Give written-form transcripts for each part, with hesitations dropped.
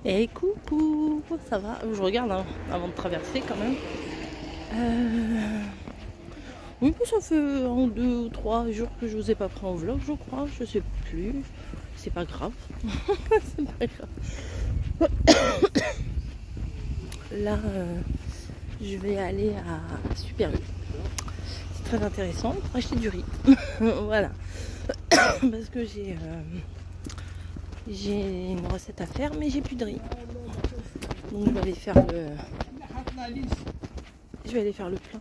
Et coucou, ça va? Je regarde hein, avant de traverser quand même. Oui, ça fait 1, 2 ou 3 jours que je vous ai pas pris en vlog, je crois. Je sais plus. C'est pas grave. C'est pas grave. Là, je vais aller à Super U. C'est très intéressant pour acheter du riz. Voilà. Parce que j'ai une recette à faire, mais j'ai plus de riz. Donc je vais aller faire le. Je vais aller faire le plein.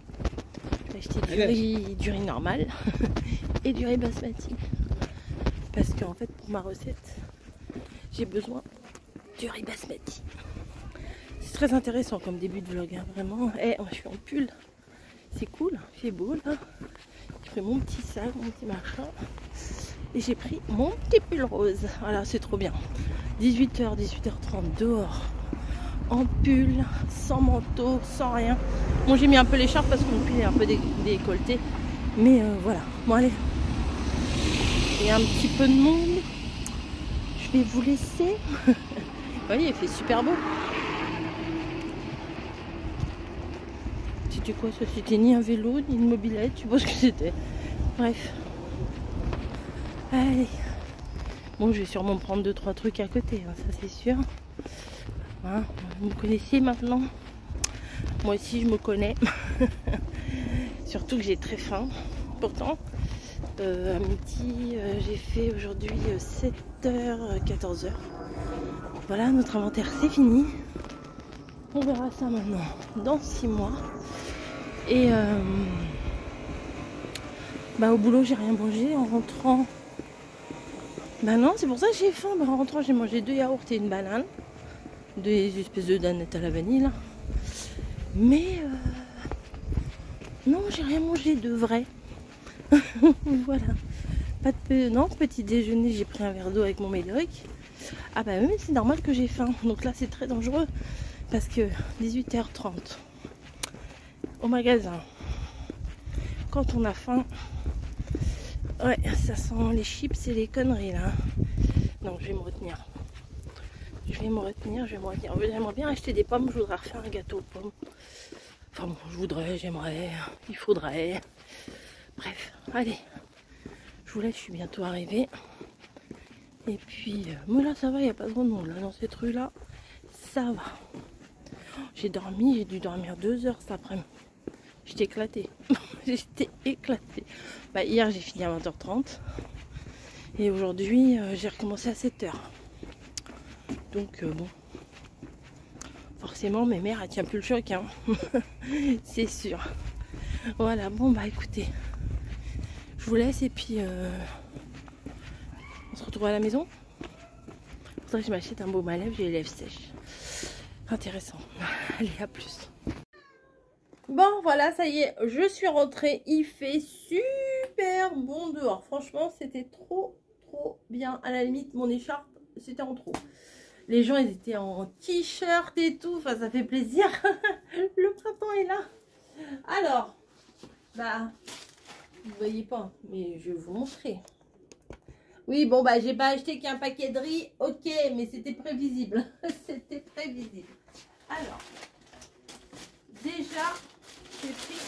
Je vais acheter du riz normal et du riz basmati. Parce qu'en fait, pour ma recette, j'ai besoin du riz basmati. C'est très intéressant comme début de vlog, hein, vraiment. Et je suis en pull. C'est cool, il fait beau là. J'ai pris mon petit sac, mon petit machin. Et j'ai pris mon petit pull rose. Voilà, c'est trop bien. 18h, 18h30 dehors. En pull, sans manteau, sans rien. Bon, j'ai mis un peu l'écharpe parce que mon pull est un peu décolleté. Mais voilà. Bon, allez. Il y a un petit peu de monde. Je vais vous laisser. Vous voyez, il fait super beau. C'était quoi ça? C'était ni un vélo, ni une mobilette. Je sais pas ce que c'était. Bref. Allez. Bon, je vais sûrement prendre 2-3 trucs à côté, hein, ça c'est sûr. Hein, vous me connaissez maintenant. Moi aussi, je me connais. Surtout que j'ai très faim. Pourtant, à midi, j'ai fait aujourd'hui 7h, 14h. Voilà, notre inventaire, c'est fini. On verra ça maintenant dans 6 mois. Et au boulot, j'ai rien mangé en rentrant. Bah non, c'est pour ça que j'ai faim. En rentrant, j'ai mangé 2 yaourts et une banane. Des espèces de danettes à la vanille. Là. Mais non, j'ai rien mangé de vrai. Voilà. Pas de non, petit déjeuner, j'ai pris un verre d'eau avec mon Médoric. Ah bah oui, c'est normal que j'ai faim. Donc là, c'est très dangereux. Parce que 18h30 au magasin, quand on a faim, ouais, ça sent les chips et les conneries là. Non, je vais me retenir. J'aimerais bien acheter des pommes, je voudrais refaire un gâteau aux pommes. Enfin bon, j'aimerais, il faudrait. Bref, allez. Je vous laisse, je suis bientôt arrivée. Et puis, moi là ça va, il n'y a pas trop de monde là dans cette rue là. Ça va. J'ai dû dormir 2 heures cet après-midi. J'étais éclatée. J'étais éclatée. Bah, hier j'ai fini à 20h30. Et aujourd'hui j'ai recommencé à 7h. Donc bon. Forcément mes mères elle tient plus le choc hein. C'est sûr. Voilà, bon bah écoutez. Je vous laisse et puis on se retrouve à la maison. Faudrait que je m'achète un baume à lèvres, j'ai les lèvres sèches. Intéressant. Allez, à plus. Bon, voilà, ça y est, je suis rentrée. Il fait super bon dehors. Franchement, c'était trop bien. À la limite, mon écharpe, c'était en trop. Les gens, ils étaient en t-shirt et tout. Enfin, ça fait plaisir. Le printemps est là. Alors, bah, vous voyez pas, mais je vais vous montrer. Oui, bon, bah, j'ai pas acheté qu'un paquet de riz. Ok, mais c'était prévisible. C'était prévisible. Alors, déjà, j'ai pris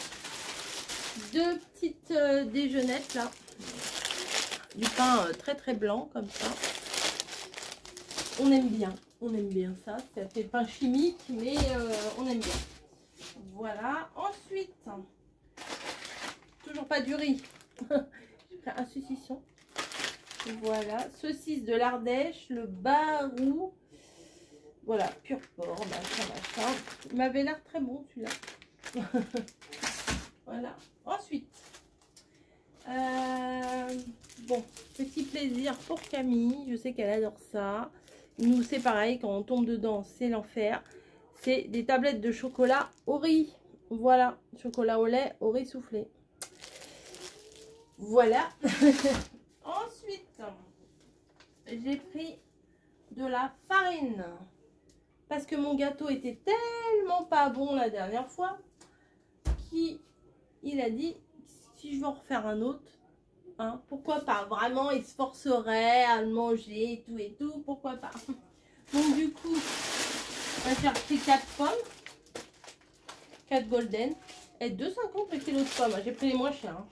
2 petites déjeunettes, là. Du pain très blanc, comme ça. On aime bien ça. Ça fait pain chimique, mais on aime bien. Voilà. Ensuite, toujours pas du riz. J'ai pris un saucisson. Voilà, saucisse de l'Ardèche, le Barou. Voilà, pur porc, machin. Il m'avait l'air très bon celui-là. Voilà. Ensuite, bon, petit plaisir pour Camille. Je sais qu'elle adore ça. Nous, c'est pareil, quand on tombe dedans, c'est l'enfer. C'est des tablettes de chocolat au riz. Voilà, chocolat au lait, au riz soufflé. Voilà. Ensuite, j'ai pris de la farine parce que mon gâteau était tellement pas bon la dernière fois qu'il a dit si je veux en refaire un autre, hein, pourquoi pas, vraiment il se forcerait à le manger et tout, pourquoi pas. Donc du coup J'ai repris 4 pommes. 4 golden. Et 2,50 le kilo de pommes. J'ai pris les moins chers. Hein.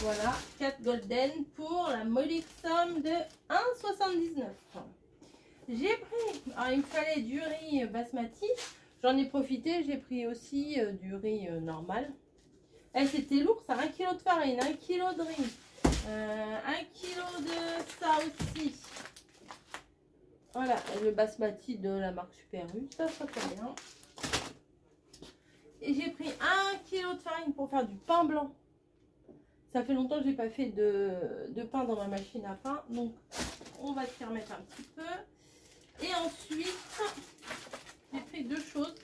Voilà. 4 golden pour la modique somme de 1,79. J'ai pris. Alors il me fallait du riz basmati. J'en ai profité. J'ai pris aussi du riz normal. Et c'était lourd. Ça, 1 kg de farine. 1 kg de riz. 1 kg de ça aussi. Voilà, le basmati de la marque Super U, ça fait bien. Et j'ai pris 1 kg de farine pour faire du pain blanc. Ça fait longtemps que je n'ai pas fait de pain dans ma machine à pain. Donc, on va s'y remettre un petit peu. Et ensuite, j'ai pris 2 choses.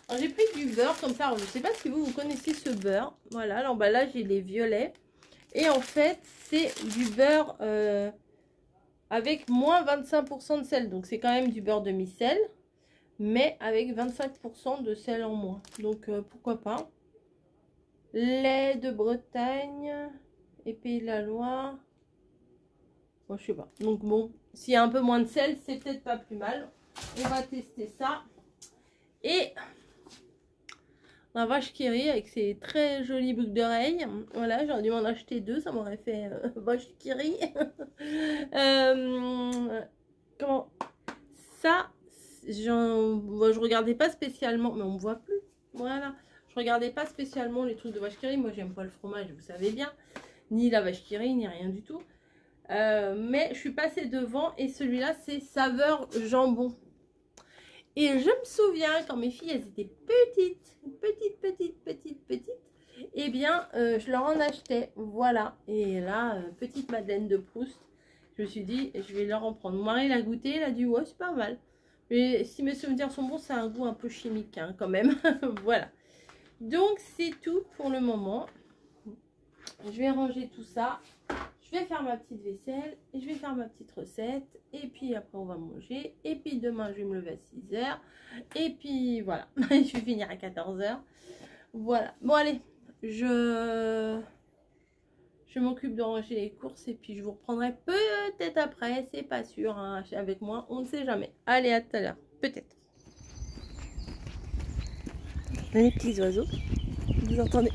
Alors, j'ai pris du beurre comme ça. Alors, je ne sais pas si vous connaissez ce beurre. Voilà, l'emballage, il est violet. Et en fait, c'est du beurre avec moins 25% de sel. Donc, c'est quand même du beurre demi-sel. Mais avec 25% de sel en moins. Donc, pourquoi pas. Lait de Bretagne et Pays de la Loire. Bon, je sais pas. Donc, bon, s'il y a un peu moins de sel, c'est peut-être pas plus mal. On va tester ça. Et la vache qui rit avec ses très jolies boucles d'oreilles. Voilà, j'aurais dû m'en acheter 2, ça m'aurait fait vache qui rit. Comment ça, je regardais pas spécialement, mais on me voit plus. Voilà, je regardais pas spécialement les trucs de vache qui rit. Moi, j'aime pas le fromage, vous savez bien, ni la vache qui rit, ni rien du tout. Mais je suis passée devant et celui-là, c'est saveur jambon. Et je me souviens, quand mes filles, elles étaient petites, eh bien, je leur en achetais, voilà. Et là, petite Madeleine de Proust, je me suis dit, je vais leur en prendre. Mon mari l'a goûté, il a dit, ouais, c'est pas mal. Mais si mes souvenirs sont bons, c'est un goût un peu chimique, hein, quand même. Voilà. Donc, c'est tout pour le moment. Je vais ranger tout ça. Je vais faire ma petite vaisselle, et je vais faire ma petite recette, et puis après on va manger, et puis demain je vais me lever à 6 h, et puis voilà, je vais finir à 14 h. Voilà, bon allez, je m'occupe de ranger les courses, et puis je vous reprendrai peut-être après, c'est pas sûr, hein, avec moi, on ne sait jamais. Allez, à tout à l'heure, peut-être. Les petits oiseaux, vous entendez?